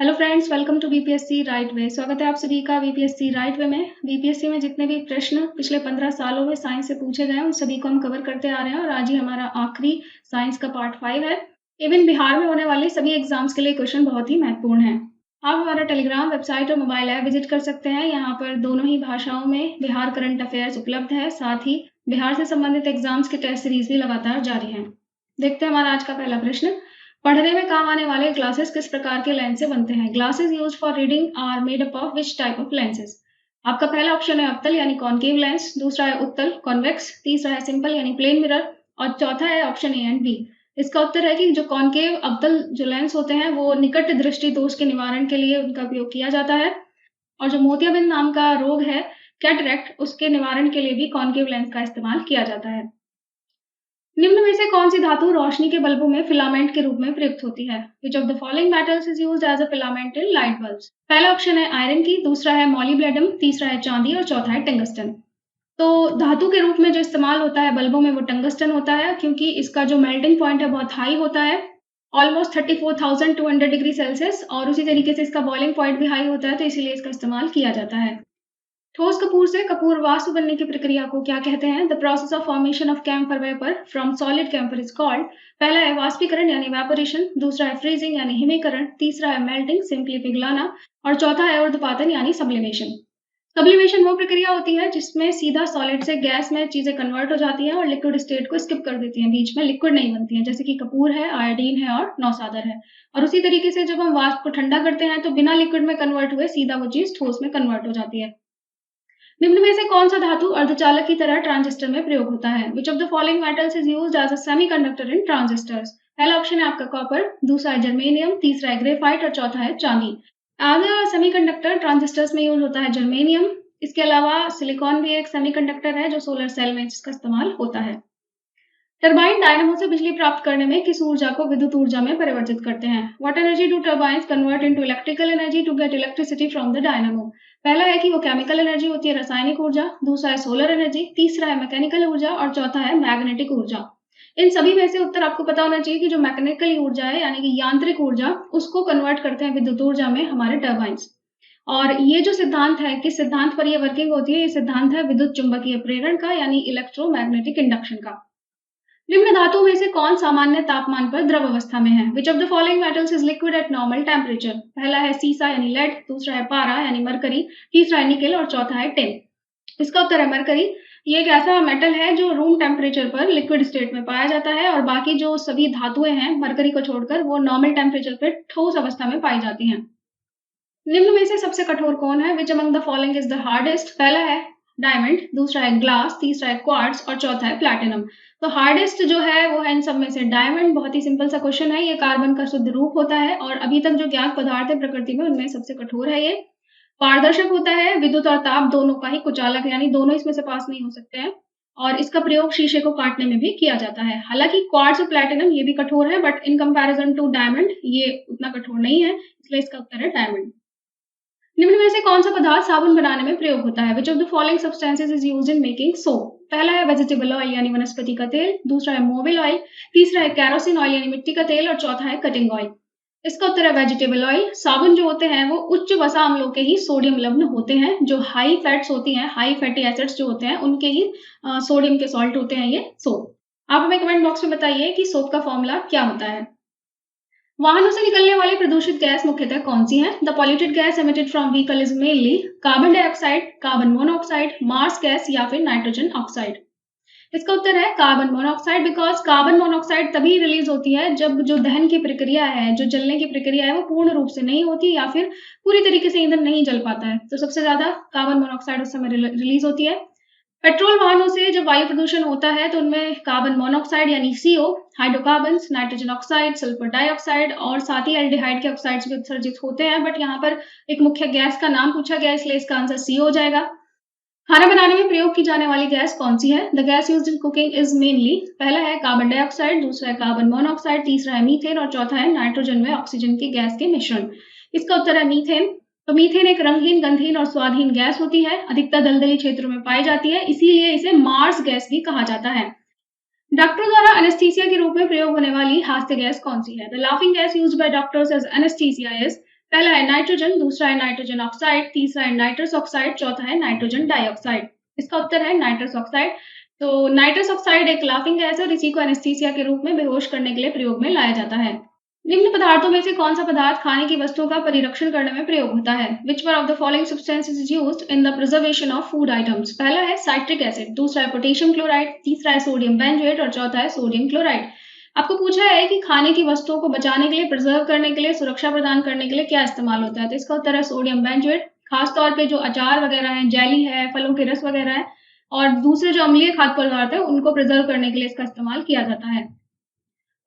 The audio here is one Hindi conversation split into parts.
Hello friends, welcome to BPSC right way. स्वागत है आप सभी का बीपीएससी राइट वे में। बीपीएससी में जितने भी प्रश्न पिछले 15 सालों में साइंस से पूछे गए हैं उन सभी को हम कवर करते आ रहे हैं और आज ही हमारा आखिरी साइंस का पार्ट 5 है। इवन बिहार में होने वाले सभी एग्जाम्स के लिए क्वेश्चन बहुत ही महत्वपूर्ण है। आप हमारा टेलीग्राम, वेबसाइट और मोबाइल ऐप विजिट कर सकते हैं। यहाँ पर दोनों ही भाषाओं में बिहार करंट अफेयर्स उपलब्ध है। साथ ही बिहार से संबंधित एग्जाम्स के टेस्ट सीरीज भी लगातार जारी है। देखते हैं हमारा आज का पहला प्रश्न। पढ़ने में काम आने वाले ग्लासेस किस प्रकार के लेंस से बनते हैं? Glasses used for reading are made up of which type of lenses? आपका पहला ऑप्शन है अवतल यानी कॉनकेव लेंस, दूसरा है उत्तल कॉन्वेक्स, तीसरा है सिंपल यानी प्लेन मिरर और चौथा है ऑप्शन ए एंड बी। इसका उत्तर है कि जो कॉनकेव अवतल जो लेंस होते हैं वो निकट दृष्टि दोष के निवारण के लिए उनका उपयोग किया जाता है और जो मोतियाबिंद नाम का रोग है कैटरेक्ट, उसके निवारण के लिए भी कॉनकेव लेंस का इस्तेमाल किया जाता है। निम्न में से कौन सी धातु रोशनी के बल्बों में फिलामेंट के रूप में प्रयुक्त होती है? Which of the following metals is used as a filament in light bulbs? पहला ऑप्शन है आयरन की, दूसरा है मॉलिब्लेडम, तीसरा है चांदी और चौथा है टंगस्टन। तो धातु के रूप में जो इस्तेमाल होता है बल्बों में वो टंगस्टन होता है, क्योंकि इसका जो मेल्टिंग पॉइंट है बहुत हाई होता है, ऑलमोस्ट 34,200 डिग्री सेल्सियस, और उसी तरीके से इसका बॉइलिंग पॉइंट भी हाई होता है, तो इसीलिए इसका इस्तेमाल किया जाता है। ठोस कपूर से कपूर वाष्प बनने की प्रक्रिया को क्या कहते हैं? The process of formation of camphor vapour from solid camphor is called. पहला है वाष्पीकरण यानी इवेपोरेशन, दूसरा है फ्रीजिंग यानी हिमीकरण, तीसरा है मेल्टिंग सिंपली पिघलाना और चौथा है ऊर्ध्वपातन यानी सब्लिमेशन। सब्लिमेशन वो प्रक्रिया होती है जिसमें सीधा सॉलिड से गैस में चीजें कन्वर्ट हो जाती हैं और लिक्विड स्टेट को स्किप कर देती हैं, बीच में लिक्विड नहीं बनती है, जैसे कि कपूर है, आयोडीन है और नौसादर है। और उसी तरीके से जब हम वाष्प को ठंडा करते हैं तो बिना लिक्विड में कन्वर्ट हुए सीधा वो चीज ठोस में कन्वर्ट हो जाती है। निम्न में से कौन सा धातु अर्धचालक की तरह ट्रांजिस्टर में प्रयोग होता है? Which of the following metals is used as a semiconductor in transistors? पहला ऑप्शन है आपका कॉपर, दूसरा है जर्मेनियम, तीसरा है ग्रेफाइट और चौथा है चांदी। एज अ सेमीकंडक्टर ट्रांजिस्टर्स में यूज होता है जर्मेनियम। इसके अलावा सिलिकॉन भी एक सेमीकंडक्टर है जो सोलर सेल में इसका इस्तेमाल होता है। टरबाइन डायनामो से बिजली प्राप्त करने में किस ऊर्जा को विद्युत ऊर्जा में परिवर्तित करते हैं? What energy do turbines convert into electrical energy to get electricity from the dynamo? पहला है कि वो केमिकल एनर्जी होती है, रासायनिक ऊर्जा, दूसरा है सोलर एनर्जी, तीसरा है मैकेनिकल ऊर्जा और चौथा है मैग्नेटिक ऊर्जा। इन सभी में से उत्तर आपको पता होना चाहिए कि जो मैकेनिकल ऊर्जा है यानी कि यांत्रिक ऊर्जा, उसको कन्वर्ट करते हैं विद्युत ऊर्जा में हमारे टरबाइन्स। और ये जो सिद्धांत है, किस सिद्धांत पर ये वर्किंग होती है? ये सिद्धांत है विद्युत चुंबकीय प्रेरण का यानी इलेक्ट्रोमैग्नेटिक इंडक्शन का। निम्न धातुओं में से कौन सामान्य तापमान पर द्रव अवस्था में है? Which of the following metals is liquid at normal temperature? पहला है सीसा यानी लेड, दूसरा है पारा यानी मरकरी, तीसरा है निकेल और चौथा है टिन। इसका उत्तर है मरकरी। ये एक ऐसा मेटल है जो रूम टेम्परेचर पर लिक्विड स्टेट में पाया जाता है और बाकी जो सभी धातुएं हैं मरकरी को छोड़कर वो नॉर्मल टेम्परेचर पर ठोस अवस्था में पाई जाती हैं। निम्न में से सबसे कठोर कौन है? Which among the following is the hardest? पहला है डायमंड, दूसरा है ग्लास, तीसरा है क्वार्ट्ज और चौथा है प्लैटिनम। तो हार्डेस्ट जो है वो है इन सब में से डायमंड। बहुत ही सिंपल सा क्वेश्चन है, ये कार्बन का शुद्ध रूप होता है और अभी तक जो ज्ञात पदार्थ है प्रकृति में उनमें सबसे कठोर है ये। पारदर्शक होता है, विद्युत और ताप दोनों का ही कुचालक यानी दोनों इसमें से पास नहीं हो सकते हैं और इसका प्रयोग शीशे को काटने में भी किया जाता है। हालांकि क्वार्ट्ज और प्लैटिनम ये भी कठोर है but in comparison to diamond ये उतना कठोर नहीं है, इसलिए इसका उत्तर है डायमंड। निम्न में से कौन सा पदार्थ साबुन बनाने में प्रयोग होता है? Which of the following substances is used in making soap? पहला है वेजिटेबल ऑयल यानी वनस्पति का तेल, दूसरा है मोबिल ऑयल, तीसरा है कैरोसिन ऑयल यानी मिट्टी का तेल और चौथा है कटिंग ऑयल। इसका उत्तर है वेजिटेबल ऑयल। साबुन जो होते हैं वो उच्च वसा अम्लों के ही सोडियम लवण होते हैं। जो हाई फैट्स होती हैं, हाई फैटी एसिड्स जो होते हैं उनके ही सोडियम के सॉल्ट होते हैं ये सोप। आप हमें कमेंट बॉक्स में बताइए कि सोप का फॉर्मूला क्या होता है। वाहनों से निकलने वाली प्रदूषित गैस मुख्यतः कौन सी है? The polluted gas emitted from vehicle is mainly carbon dioxide, carbon monoxide, marsh gas या फिर नाइट्रोजन ऑक्साइड। इसका उत्तर है carbon monoxide, because carbon monoxide तभी रिलीज होती है जब जो दहन की प्रक्रिया है, जो जलने की प्रक्रिया है वो पूर्ण रूप से नहीं होती या फिर पूरी तरीके से ईंधन नहीं जल पाता है, तो सबसे ज्यादा कार्बन मोनोऑक्साइड उस समय रिलीज होती है। पेट्रोल वाहनों से जब वायु प्रदूषण होता है तो उनमें कार्बन मोनोऑक्साइड यानी CO, hydrocarbons, nitrogen oxide, sulphur dioxide और साथ ही एल्डिहाइड के ऑक्साइड्स भी उत्सर्जित होते हैं, बट यहाँ पर एक मुख्य गैस का नाम पूछा गया इसलिए इसका आंसर CO हो जाएगा। खाना बनाने में प्रयोग की जाने वाली गैस कौन सी है? The gas used in cooking is mainly, पहला है कार्बन डाइऑक्साइड, दूसरा है कार्बन मोनोऑक्साइड, तीसरा है मीथेन और चौथा है नाइट्रोजन में ऑक्सीजन की गैस के मिश्रण। इसका उत्तर है मीथेन। तो मीथेन एक रंगहीन, गंधहीन और स्वादहीन गैस होती है, अधिकतर दलदली क्षेत्रों में पाई जाती है, इसीलिए इसे मार्स गैस भी कहा जाता है। डॉक्टरों द्वारा एनेस्थीसिया के रूप में प्रयोग होने वाली हास्य गैस कौन सी है? The laughing gas used by doctors as anaesthesia is, पहला है नाइट्रोजन, दूसरा है नाइट्रोजन ऑक्साइड, तीसरा है नाइट्रस ऑक्साइड, चौथा है नाइट्रोजन डाइऑक्साइड। इसका उत्तर है नाइट्रस ऑक्साइड। तो नाइट्रस ऑक्साइड एक लाफिंग गैस है और इसी को एनेस्थीसिया के रूप में बेहोश करने के लिए प्रयोग में लाया जाता है। निम्न पदार्थों में से कौन सा पदार्थ खाने की वस्तुओं का परिरक्षण करने में प्रयोग होता है? Which one of the following substances is used in the preservation of food items? पहला है साइट्रिक एसिड, दूसरा है पोटेशियम क्लोराइड, तीसरा है सोडियम बेंजोएट और चौथा है सोडियम क्लोराइड। आपको पूछा है कि खाने की वस्तुओं को बचाने के लिए, प्रिजर्व करने के लिए, सुरक्षा प्रदान करने के लिए क्या इस्तेमाल होता है? तो इसका उत्तर है सोडियम बेंजोएट। खासतौर पे जो अचार वगैरह है, जेली है, फलों के रस वगैरह है और दूसरे जो अम्लीय खाद्य पदार्थ है उनको प्रिजर्व करने के लिए इसका इस्तेमाल किया जाता है।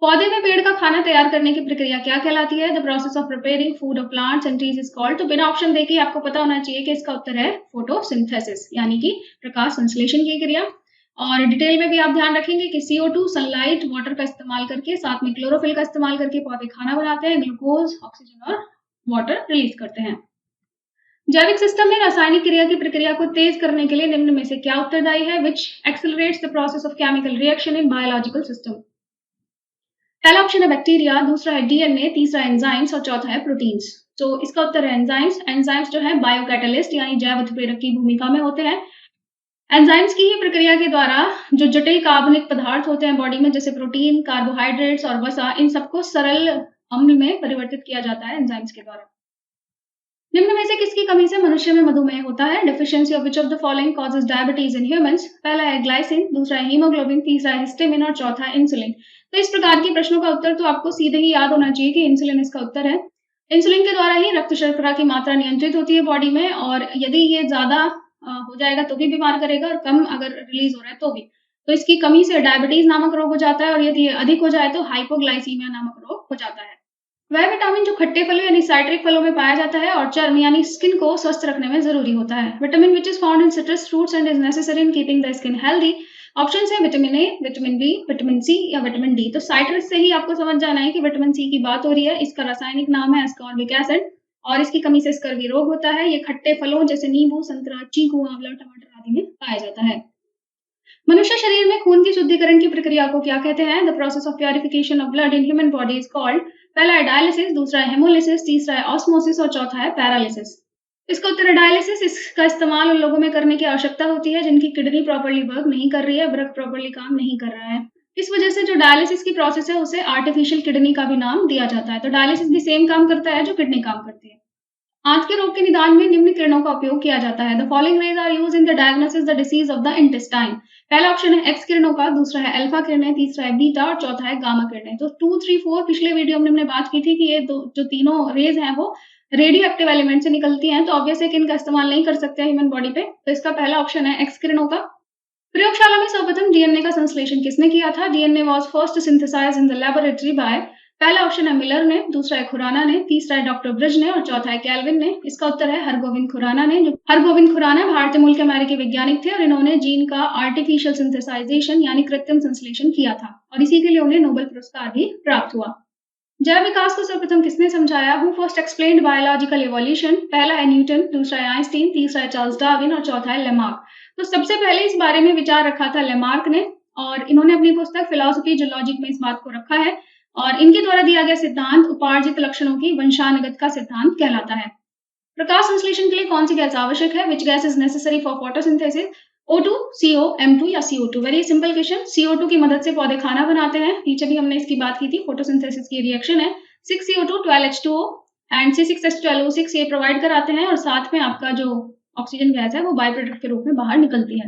पौधे में पेड़ का खाना तैयार करने की प्रक्रिया क्या कहलाती है? The process of preparing food of plants and trees is called. तो बिना ऑप्शन देके आपको पता होना चाहिए कि इसका उत्तर है फोटोसिंथेसिस, यानी कि प्रकाश संश्लेषण की क्रिया। और डिटेल में भी आप ध्यान रखेंगे कि CO2 सनलाइट वाटर का इस्तेमाल करके, साथ में क्लोरोफिल का इस्तेमाल करके पौधे खाना बनाते हैं, ग्लूकोज, ऑक्सीजन और वाटर रिलीज करते हैं। जैविक सिस्टम में रासायनिक क्रिया की प्रक्रिया को तेज करने के लिए निम्न में से क्या उत्तरदायी है? Which accelerates the process of chemical reaction in biological system? पहला ऑप्शन है बैक्टीरिया, दूसरा है DNA, तीसरा एंजाइम्स और चौथा है प्रोटीन्स। तो इसका उत्तर है एंजाइम्स। एंजाइम्स जो है बायोकैटलिस्ट यानी जैव उत्प्रेरक की भूमिका में होते हैं। एंजाइम्स की ही प्रक्रिया के द्वारा जो जटिल कार्बनिक पदार्थ होते हैं बॉडी में, जैसे प्रोटीन, कार्बोहाइड्रेट्स और वसा, इन सबको सरल अम्ल में परिवर्तित किया जाता है एंजाइम्स के द्वारा। निम्न में से किसकी कमी से मनुष्य में मधुमेह होता है? Deficiency of which of the following causes diabetes in humans? पहला है ग्लाइसिन, दूसरा है हीमोग्लोबिन, तीसरा है हिस्टामिन और चौथा है इंसुलिन। तो इस प्रकार के प्रश्नों का उत्तर तो आपको सीधे ही याद होना चाहिए कि इंसुलिन इसका उत्तर है। इंसुलिन के द्वारा ही रक्त शर्करा की मात्रा नियंत्रित होती है बॉडी में, और यदि ये ज्यादा हो जाएगा तो भी बीमार करेगा और कम अगर रिलीज हो रहा है तो भी। तो इसकी कमी से डायबिटीज नामक रोग हो जाता है और यदि ये अधिक हो जाए तो हाइपोग्लाइसीमिया नामक रोग हो जाता है। वह विटामिन जो खट्टे फलों यानी साइट्रिक फलों में पाया जाता है और चर्म यानी स्किन को स्वस्थ रखने में जरूरी होता है। Vitamin which is found in citrus fruits and is necessary in keeping the skin healthy. Option है vitamin A, vitamin B, vitamin C या विटामिन डी। तो साइट्रस से ही आपको समझ जाना है कि विटामिन सी की बात हो रही है। इसका रासायनिक नाम है एस्कॉर्बिक एसिड और इसकी कमी से स्कर्वी रोग होता है। ये खट्टे फलों जैसे नींबू, संतरा, चीकू, आंवला, टमाटर आदि में पाया जाता है। मनुष्य शरीर में खून की शुद्धिकरण की प्रक्रिया को क्या कहते हैं? The process of purification of blood in human body is called. पहला है डायलिसिस, दूसरा है हेमोलिसिस, तीसरा है ऑस्मोसिस और चौथा है पैरालिसिस। इसका उत्तर है डायलिसिस। इसका इस्तेमाल उन लोगों में करने की आवश्यकता होती है जिनकी किडनी प्रॉपर्ली वर्क नहीं कर रही है, वृक्क प्रॉपर्ली काम नहीं कर रहा है। इस वजह से जो डायलिसिस की प्रोसेस है उसे आर्टिफिशियल किडनी का भी नाम दिया जाता है। तो डायलिसिस भी सेम काम करता है जो किडनी काम करती है। आंत के रोग के निदान में निम्न किरणों का उपयोग किया जाता है। The following rays are used in the diagnosis the disease of the intestine. पहला ऑप्शन है एक्स किरणों का, दूसरा है अल्फा किरणें, तीसरा है बीटा और चौथा है गामा किरणें। तो 2, 3, 4 पिछले वीडियो में हमने बात की थी कि ये जो तीनों रेज हैं वो रेडियो एक्टिव एलिमेंट से निकलती हैं, तो ऑब्वियस है कि इनका इस्तेमाल नहीं कर सकते ह्यूमन बॉडी पे। तो इसका पहला ऑप्शन है एक्स किरणों का। प्रयोगशाला में सर्वप्रथम डीएनए का संश्लेषण किसने किया था? DNA was first synthesised in the laboratory by. पहला ऑप्शन है मिलर ने, दूसरा है खुराना ने, तीसरा है डॉक्टर ब्रिज ने और चौथा है कैल्विन ने। इसका उत्तर है हरगोविंद खुराना ने। जो हरगोविंद खुराना भारतीय मूल के अमेरिकी वैज्ञानिक थे और इन्होंने जीन का आर्टिफिशियल सिंथेसाइजेशन यानी कृत्रिम संश्लेषण किया था और इसी के लिए उन्हें नोबेल पुरस्कार भी प्राप्त हुआ। जैव विकास को सर्वप्रथम किसने समझाया? Who first explained biological evolution? पहला है न्यूटन, दूसरा है आइंस्टीन, तीसरा है चार्ल्स डार्विन और चौथा है लेमार्क। तो सबसे पहले इस बारे में विचार रखा था लेमार्क ने और इन्होंने अपनी पुस्तक फिलॉसफी जूलॉजिक में इस बात को रखा है और इनके द्वारा दिया गया सिद्धांत उपार्जित लक्षणों की वंशानुगत का सिद्धांत कहलाता है। प्रकाश संश्लेषण के लिए कौन सी गैस आवश्यक है? Which gas is necessary for photosynthesis? O2, CO, M2 या CO2? Very simple question. CO2 की मदद से पौधे खाना बनाते हैं। नीचे भी हमने इसकी बात की थी। फोटोसिंथेसिस की रिएक्शन है 6CO2, 12H2O एंड C6H12O6 ये प्रोवाइड कराते हैं और साथ में आपका जो ऑक्सीजन गैस है वो बाय प्रोडक्ट के रूप में बाहर निकलती है।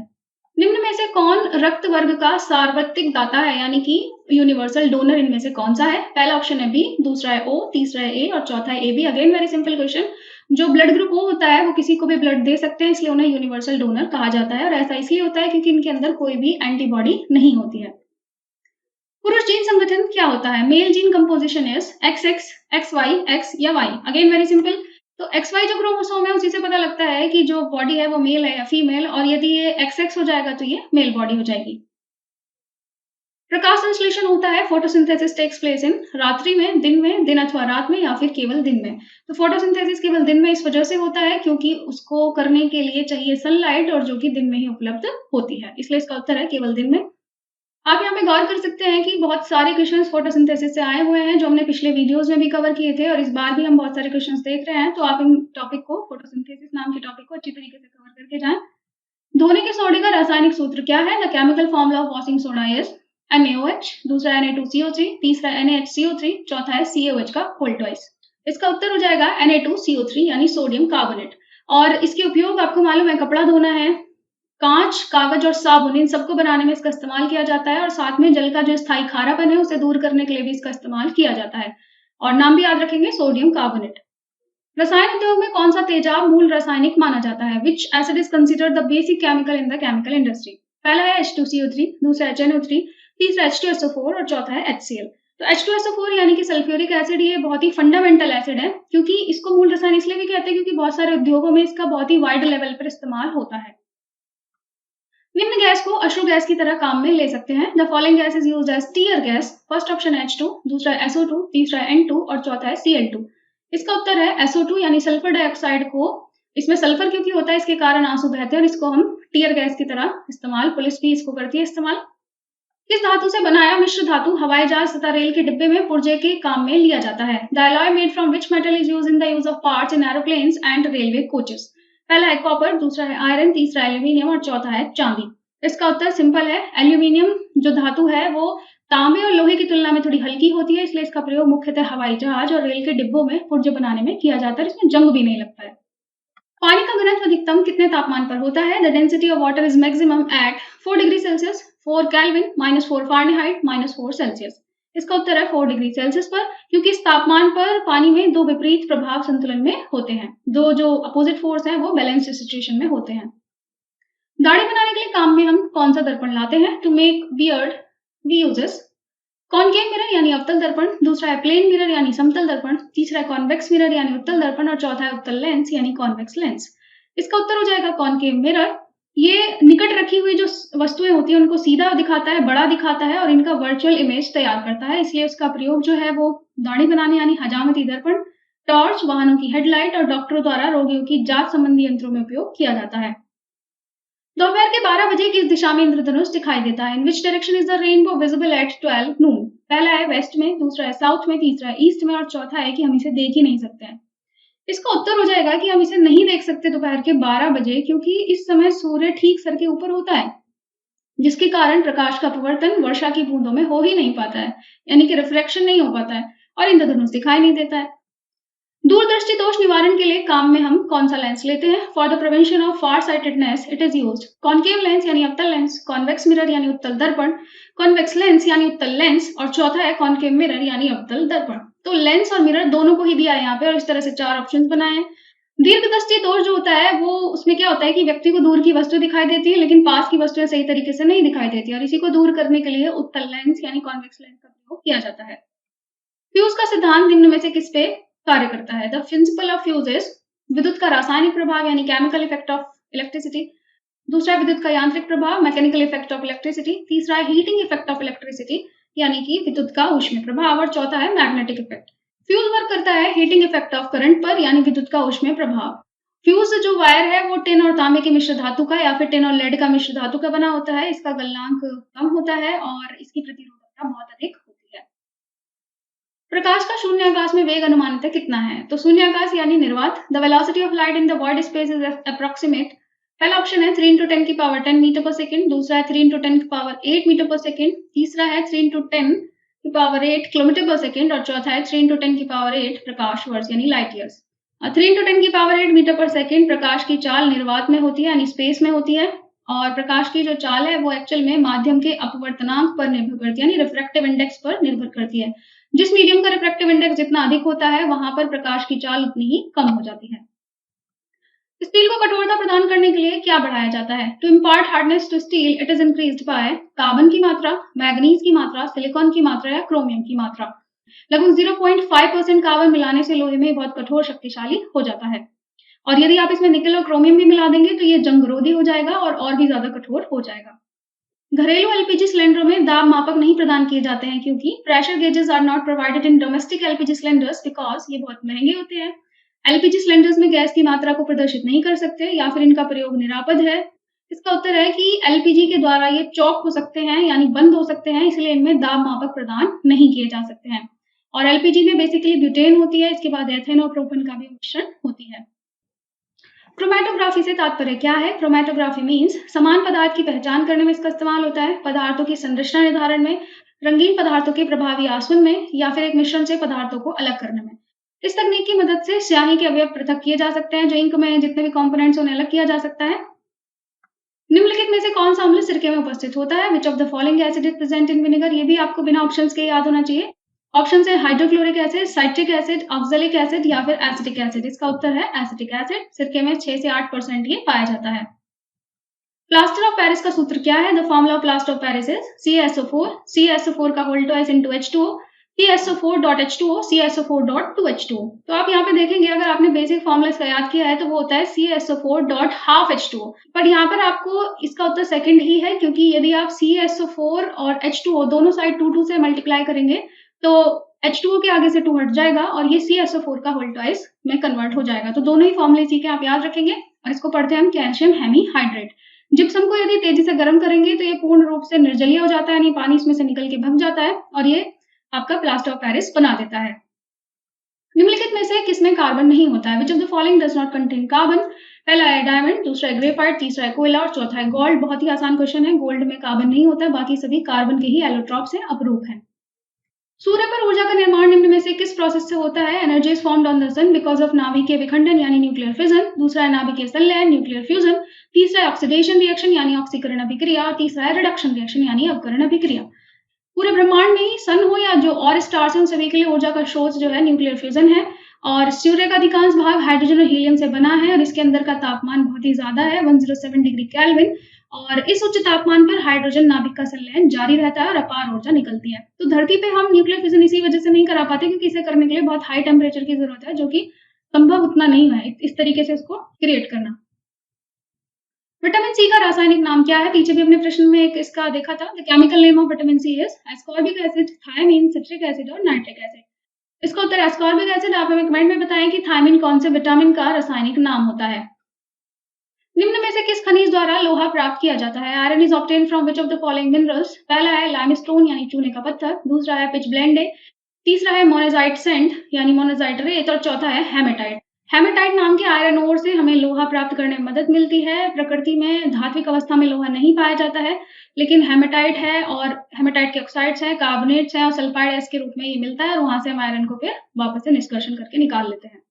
निम्न में से कौन रक्त वर्ग का सार्वत्रिक दाता है यानी कि यूनिवर्सल डोनर? इनमें से कौन सा है? पहला ऑप्शन है बी, दूसरा है O, तीसरा है A और चौथा है AB। Again very simple question. जो ब्लड ग्रुप O होता है वो किसी को भी ब्लड दे सकते हैं, इसलिए उन्हें यूनिवर्सल डोनर कहा जाता है और ऐसा इसलिए होता है क्योंकि इनके अंदर कोई भी एंटीबॉडी नहीं होती है। पुरुष जीन संगठन क्या होता है? Male gene composition is XX, XY, X या Y? Again very simple. तो XY जो क्रोमोसोम है उसी से पता लगता है कि जो बॉडी है वो मेल है या फीमेल, और यदि ये XX हो जाएगा तो ये मेल बॉडी हो जाएगी। प्रकाश संश्लेषण होता है, फोटोसिंथेसिस टेक्स प्लेस इन रात्रि में, दिन अथवा रात में या फिर केवल दिन में? तो फोटोसिंथेसिस केवल दिन में इस वजह से होता है क्योंकि उसको करने के लिए चाहिए सनलाइट और जो कि दिन में ही उपलब्ध होती है, इसलिए इसका उत्तर है केवल दिन में। आप यहाँ पे गौर कर सकते हैं कि बहुत सारे क्वेश्चंस फोटोसिंथेसिस से आए हुए हैं जो हमने पिछले वीडियोस में भी कवर किए थे और इस बार भी हम बहुत सारे क्वेश्चंस देख रहे हैं, तो आप इन टॉपिक को, फोटोसिंथेसिस नाम के टॉपिक को अच्छी तरीके से कवर करके जाएं। धोने के सोडे का रासायनिक सूत्र क्या है? The chemical formula of washing soda is NaOH, दूसरा Na2CO3, तीसरा NaHCO3, चौथा है CaOH का होल ट्वाइस। इसका उत्तर हो जाएगा Na2CO3 यानी सोडियम कार्बोनेट। और इसके उपयोग आपको मालूम है, कपड़ा धोना है, कांच, कागज और साबुन, इन सबको बनाने में इसका इस्तेमाल किया जाता है और साथ में जल का जो स्थायी खारापन है उसे दूर करने के लिए भी इसका इस्तेमाल किया जाता है। और नाम भी याद रखेंगे, सोडियम कार्बोनेट। रसायन उद्योग में कौन सा तेजाब मूल रासायनिक माना जाता है? विच acid is considered the basic chemical in the chemical industry? पहला है H2CO3, दूसरा HNO3, तीसरा H2SO4 और चौथा है HCl। तो H2SO4 यानी कि सल्फ्यूरिक एसिड, ये बहुत ही फंडामेंटल एसिड है, क्योंकि इसको मूल रसायन इसलिए भी कहते हैं क्योंकि बहुत सारे उद्योगों में इसका बहुत ही वाइड लेवल पर इस्तेमाल होता है। निम्न गैस को अश्रु गैस की तरह काम में ले सकते हैं। The following gas is used as tear gas. First option H2, दूसरा SO2, तीसरा N2 और चौथा है Cl2। इसका उत्तर है SO2 यानी सल्फर डाइऑक्साइड को, इसमें सल्फर क्योंकि होता है इसके कारण आंसू बहते हैं और इसको हम टीयर गैस की तरह इस्तेमाल, पुलिस भी इसको करती है इस्तेमाल। किस धातु से बनाया मिश्र धातु हवाई जहाज तथा रेल के डिब्बे में पुर्जे के काम में लिया जाता है? The alloy made from which metal is used in the use of parts in aeroplanes and railway coaches? पहला है कॉपर, दूसरा है आयरन, तीसरा एल्यूमिनियम और चौथा है चांदी। इसका उत्तर सिंपल है, एल्यूमिनियम जो धातु है वो तांबे और लोहे की तुलना में थोड़ी हल्की होती है, इसलिए इसका प्रयोग मुख्यतः हवाई जहाज और रेल के डिब्बों में पुर्जे बनाने में किया जाता है। इसमें जंग भी नहीं लगता है। पानी का घनत्व अधिकतम कितने तापमान पर होता है? The density of water is maximum at 4 degree Celsius, 4 kelvin, -4 Fahrenheit, -4 Celsius. इसका उत्तर है 4 डिग्री सेल्सियस पर, क्योंकि इस तापमान पर पानी में दो विपरीत प्रभाव संतुलन में होते हैं, दो जो अपोजिट फोर्स हैं वो बैलेंस सिचुएशन में होते हैं। दाढ़ी बनाने के लिए काम में हम कौन सा दर्पण लाते हैं? To make beard we uses concave mirror यानी अवतल दर्पण, दूसरा है प्लेन मिरर यानी समतल दर्पण, तीसरा है कॉन्वेक्स मिरर यानी उत्तल दर्पण और चौथा है उत्तल लेंस यानी कॉन्वेक्स लेंस। इसका उत्तर हो जाएगा कॉनकेव मिरर। ये निकट रखी हुई जो वस्तुएं होती हैं उनको सीधा दिखाता है, बड़ा दिखाता है और इनका वर्चुअल इमेज तैयार करता है, इसलिए उसका प्रयोग जो है वो दाढ़ी बनाने यानी हजामती दर्पण, टॉर्च, वाहनों की हेडलाइट और डॉक्टरों द्वारा रोगियों की जांच संबंधी यंत्रों में उपयोग किया जाता है। दोपहर के 12 बजे किस दिशा में इंद्रधनुष दिखाई देता है? In which direction is the rainbow visible at 12 noon? पहला है वेस्ट में, दूसरा है साउथ में, तीसरा है ईस्ट में और चौथा है कि हम इसे देख ही नहीं सकते हैं। इसका उत्तर हो जाएगा कि हम इसे नहीं देख सकते दोपहर के 12 बजे, क्योंकि इस समय सूर्य ठीक सर के ऊपर होता है, जिसके कारण प्रकाश का अपवर्तन वर्षा की बूंदों में हो ही नहीं पाता है, यानी कि रिफ्रैक्शन नहीं हो पाता है और इंद्रधनुष दिखाई नहीं देता है। दूरदृष्टि दोष निवारण के लिए काम में हम कौन सा लेंस लेते हैं? For the prevention of far sightedness it is used concave lens यानी अवतल लेंस, कॉन्वेक्स मिरर यानी उत्तल दर्पण, कॉन्वेक्स लेंस यानी उत्तल लेंस और चौथा है कॉनकेव मिरर यानी अवतल दर्पण। तो लेंस और मिरर दोनों को ही दिया है यहाँ पे और इस तरह से 4 ऑप्शंस बनाए हैं। दीर्घदृष्टि दोष जो होता है वो, उसमें क्या होता है कि व्यक्ति को दूर की वस्तु दिखाई देती है लेकिन पास की वस्तुएं सही तरीके से नहीं दिखाई देती और इसी को दूर करने के लिए उत्तल लेंस यानी कॉन्वेक्स लेंस का प्रयोग किया जाता है। फ्यूज का सिद्धांत निम्न में से किस पे कार्य करता है? The principle of fuse is विद्युत का रासायनिक प्रभाव यानी केमिकल इफेक्ट ऑफ इलेक्ट्रिसिटी, दूसरा विद्युत का यांत्रिक प्रभाव मैकेनिकल इफेक्ट ऑफ इलेक्ट्रिसिटी, तीसरा है हीटिंग इफेक्ट ऑफ इलेक्ट्रिसिटी यानी कि विद्युत का ऊष्मीय प्रभाव और चौथा है मैग्नेटिक इफेक्ट। फ्यूज वर्क करता है हीटिंग इफेक्ट ऑफ करंट पर यानी विद्युत का ऊष्मीय प्रभाव। फ्यूज जो वायर है वो टिन और तांबे के मिश्र धातु का या फिर टिन और लेड का मिश्र धातु का बना होता है। इसका गलनांक कम होता है और इसकी प्रतिरोधकता बहुत अधिक होती है। प्रकाश का शून्याकाश में वेग अनुमानित कितना है? तो शून्याकाश यानी निर्वात, the velocity of light in the void space is approximate. पहला ऑप्शन है 3 × 10 की पावर 10 मीटर पर सेकंड, दूसरा है 3 × 10 की पावर 8 मीटर पर सेकंड, तीसरा है 3 × 10 की पावर 8 किलोमीटर पर सेकंड और चौथा है 3 × 10 की पावर 8 प्रकाश वर्ष यानी लाइट ईयर्स। 3 × 10 की पावर 8 मीटर पर सेकंड प्रकाश की चाल निर्वात में होती है यानी स्पेस में होती है और प्रकाश की जो चाल है वो एक्चुअल में माध्यम के अपवर्तनांक पर निर्भर करती है यानी रिफ्रैक्टिव इंडेक्स पर निर्भर करती है। जिस मीडियम का रिफ्रैक्टिव इंडेक्स जितना अधिक होता है वहां पर प्रकाश की चाल उतनी ही कम हो जाती है। स्टील को कठोरता प्रदान करने के लिए क्या बढ़ाया जाता है? To impart hardness to steel it is increased by carbon की मात्रा, मैग्नीज की मात्रा, सिलिकॉन की मात्रा या क्रोमियम की मात्रा। लगभग 0.5% कार्बन मिलाने से लोहे में बहुत कठोर शक्तिशाली हो जाता है और यदि आप इसमें निकल और क्रोमियम भी मिला देंगे तो ये जंगरोधी हो जाएगा और भी ज्यादा कठोर हो जाएगा। घरेलू एलपीजी सिलेंडरों में दाब मापक नहीं प्रदान किए जाते हैं क्योंकि pressure gauges are not provided in domestic LPG cylinders because ये बहुत महंगे होते हैं। एलपीजी सिलेंडर्स में गैस की मात्रा को प्रदर्शित नहीं कर सकते या फिर इनका प्रयोग निरापद है इसका उत्तर है कि एलपीजी के द्वारा ये चॉक हो सकते हैं यानी बंद हो सकते हैं, इसलिए इनमें दाब मापक प्रदान नहीं किए जा सकते हैं। और एलपीजी में बेसिकली ब्यूटेन होती है, इसके बाद एथेन और प्रोपेन का भी मिश्रण होती है। क्रोमैटोग्राफी से तात्पर्य क्या है? क्रोमैटोग्राफी मीन्स समान पदार्थ की पहचान करने में इसका इस्तेमाल होता है, पदार्थों की संरचना निर्धारण में, रंगीन पदार्थों के प्रभावी आसवन में या फिर एक मिश्रण से पदार्थों को अलग करने में। इस तकनीक की मदद से स्याही के अवयव पृथक किए जा सकते हैं, जो इंक में जितने भी कंपोनेंट्स उन्हें अलग किया जा सकता है। निम्नलिखित में से कौन सा अम्ल सिरके में उपस्थित होता है? Which of the following acid is present in vinegar? ये भी आपको बिना ऑप्शंस के याद होना चाहिए। ऑप्शन है hydrochloric acid, citric acid, oxalic acid या फिर एसिटिक एसिड। इसका उत्तर है एसिटिक एसिड। सिरके में 6 से 8% ये पाया जाता है। प्लास्टर ऑफ पेरिस का सूत्र क्या है? The formula of plaster of Paris is CaSO4, CaSO4 का whole twice into H2O, CaSO4.H2O, CaSO4.2H2O। तो आप यहाँ पे देखेंगे, अगर आपने बेसिक फॉर्मूला इसका याद किया है तो वो होता है CaSO4.12H2O, पर यहाँ पर आपको इसका उत्तर सेकंड ही है, क्योंकि यदि आप CaSO4 और H2O दोनों साइड 2 से मल्टीप्लाई करेंगे तो H2O के आगे से 2 हट जाएगा और ये CaSO4 का होल ट्वाइस में कन्वर्ट हो जाएगा। तो दोनों ही फॉर्मूले इसी के आप याद रखेंगे और इसको पढ़ते हैं हम कैल्शियम हेमीहाइड्रेट। जिप्सम को यदि तेजी से गर्म करेंगे तो ये पूर्ण रूप से निर्जलीय हो जाता है, यानी पानी इसमें से निकल के भग जाता है और ये आपका प्लास्टर ऑफ पेरिस बना देता है। निम्नलिखित में से किसमें कार्बन नहीं होता है? Which of the following does not contain carbon? पहला है डायमंड, दूसरा है ग्रेफाइट, तीसरा है कोयला और चौथा है गोल्ड। बहुत ही आसान क्वेश्चन है, गोल्ड में कार्बन नहीं होता है, बाकी सभी कार्बन के ही एलोट्रॉप्स हैं, अपरूप हैं। सूर्य पर ऊर्जा का निर्माण निम्न में से किस प्रोसेस से होता है? Energy is formed on the sun because of नाभिकीय विखंडन यानी न्यूक्लियर फिजन। दूसरा है नाभिकीय संलयन न्यूक्लियर फ्यूजन। तीसरा है ऑक्सीडेशन रिएक्शन यानी ऑक्सीकरण अभिक्रिया और तीसरा है रिडक्शन रिएक्शन यानी अवकरण अभिक्रिया। पूरे ब्रह्मांड में ही सन हो या जो और स्टार्स हैं उन सभी के लिए ऊर्जा का स्रोत जो है न्यूक्लियर फ्यूजन है और सूर्य का अधिकांश भाग हाइड्रोजन और हीलियम से बना है और इसके अंदर का तापमान बहुत ही ज्यादा है 107 डिग्री केल्विन और इस उच्च तापमान पर हाइड्रोजन नाभिक का संलयन जारी रहता है और अपार ऊर्जा निकलती है। तो धरती पे हम न्यूक्लियर फ्यूजन इसी वजह से नहीं करा पाते क्योंकि इसे करने के लिए बहुत हाई टेम्परेचर की जरूरत है, जो कि संभव उतना नहीं है इस तरीके से इसको क्रिएट करना। विटामिन सी का रासायनिक नाम क्या है? पीछे भी अपने प्रश्न में एक इसका देखा था। The chemical name of vitamin C is ascorbic acid, thiamine, citric acid और नाइट्रिक एसिड। इसका उत्तर एस्कॉर्बिक एसिड। आप हमें कमेंट में बताएं कि थायमीन कौन से विटामिन का रासायनिक नाम होता है। निम्न में से किस खनिज द्वारा लोहा प्राप्त किया जाता है? Iron is obtain from which of the following minerals? पहला है लाइमस्टोन यानी चूने का पत्थर, दूसरा है पिच ब्लेंडे, तीसरा है मोनेजाइट सेंट यानी मोनेजाइट रेत और चौथा है हेमेटाइट। हेमेटाइट नाम के आयरन ओर से हमें लोहा प्राप्त करने में मदद मिलती है। प्रकृति में धात्विक अवस्था में लोहा नहीं पाया जाता है, लेकिन हेमेटाइट है और हेमेटाइट के ऑक्साइड्स हैं, कार्बोनेट्स हैं और सल्फाइड एस के रूप में ये मिलता है और वहां से हम आयरन को फिर वापस से निष्कर्षण करके निकाल लेते हैं।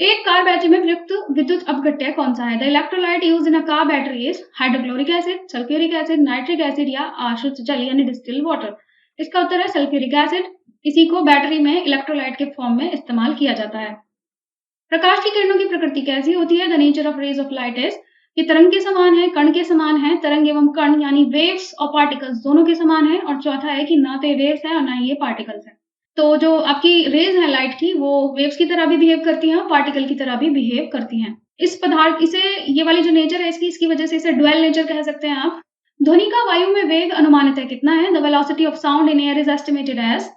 एक कार बैटरी में प्रयुक्त विद्युत अपघट्य कौन सा है? The electrolyte used in a car battery is hydrochloric acid, sulphuric acid, nitric acid या आश्रित जल यानी डिस्टिल वाटर। इसका उत्तर है सल्फ्यूरिक एसिड। इसी को बैटरी में इलेक्ट्रोलाइट के फॉर्म में इस्तेमाल किया जाता है। प्रकाश की किरणों की प्रकृति कैसी होती है? The nature of rays of light is, ये तरंग के समान है, कण के समान है, तरंग एवं कण यानी वेव्स और पार्टिकल्स दोनों के समान है और चौथा है कि ना तो ये वेव्स है और ना ही ये पार्टिकल्स है। तो जो आपकी रेज है लाइट की वो वेव्स की तरह भी बिहेव करती हैं और पार्टिकल की तरह भी बिहेव करती हैं। इस पदार्थ इसे ये वाली जो नेचर है इसकी वजह से इसे ड्वेल नेचर कह सकते हैं आप। ध्वनि का वायु में वेग अनुमानित कितना है? The velocity of sound in air is estimated as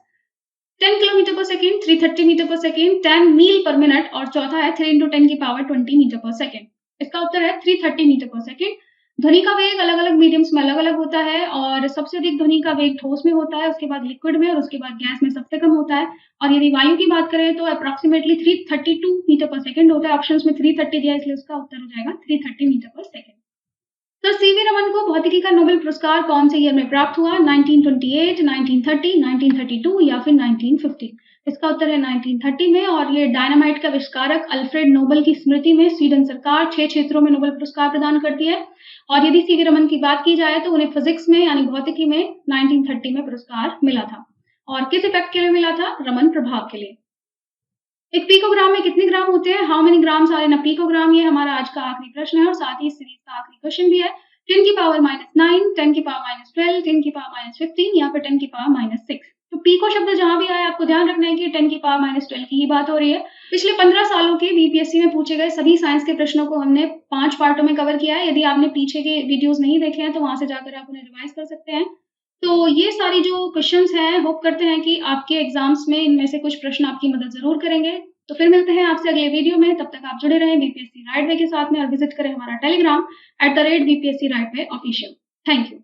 10 kilometre पर सेकेंड, 330 मीटर पर सेकेंड, 10 मील पर मिनट और चौथा है 3 × 10 की पावर 20 मीटर पर सेकेंड। इसका उत्तर है 330 मीटर पर सेकेंड। ध्वनि का वेग अलग अलग मीडियम्स में अलग अलग होता है और सबसे अधिक ध्वनि का वेग ठोस में होता है, उसके बाद लिक्विड में और उसके बाद गैस में सबसे कम होता है। और यदि वायु की बात करें तो अप्रोक्सीमेटली 332 मीटर पर सेकेंड होता है। ऑप्शंस में 330 दिया इसलिए उसका उत्तर हो जाएगा 330 मीटर पर सेकेंड। तो सीवी रमन को भौतिकी का नोबेल पुरस्कार कौन से ईयर में प्राप्त हुआ? 1928, 1930, 1932 या फिर 1950? इसका उत्तर है 1930 में और ये डायनामाइट का आविष्कारक अल्फ्रेड नोबेल की स्मृति में स्वीडन सरकार 6 क्षेत्रों में नोबेल पुरस्कार प्रदान करती है। और यदि सीवी रमन की बात की जाए तो उन्हें फिजिक्स में यानी भौतिकी में 1930 में पुरस्कार मिला था। और किस इफेक्ट के लिए मिला था? रमन प्रभाव के लिए। एक पिकोग्राम में कितने ग्राम होते हैं? How many grams are in a picogram? ये हमारा आज का आखिरी प्रश्न है और साथ ही सीरीज का आखिरी क्वेश्चन भी है। 10 की पावर -9, 10 की पावर -12, 10 की पावर -15 या फिर 10 की पावर -6। तो पिको शब्द जहां भी आए आपको ध्यान रखना है कि 10 की पावर -12 की ही बात हो रही है। पिछले 15 सालों के बीपीएससी में पूछे गए सभी साइंस के प्रश्नों को हमने 5 पार्टों में कवर किया है। यदि आपने पीछे के वीडियोस नहीं देखे हैं तो वहां से जाकर आप उन्हें रिवाइज कर सकते हैं। तो ये सारी जो क्वेश्चंस हैं होप करते हैं कि आपके एग्जाम्स में इनमें से कुछ प्रश्न आपकी मदद जरूर करेंगे। तो फिर मिलते हैं आपसे अगले वीडियो में, तब तक आप जुड़े रहें बीपीएससी राइट वे के साथ में और विजिट करें हमारा Telegram @BPSC Right Way Official। Thank you.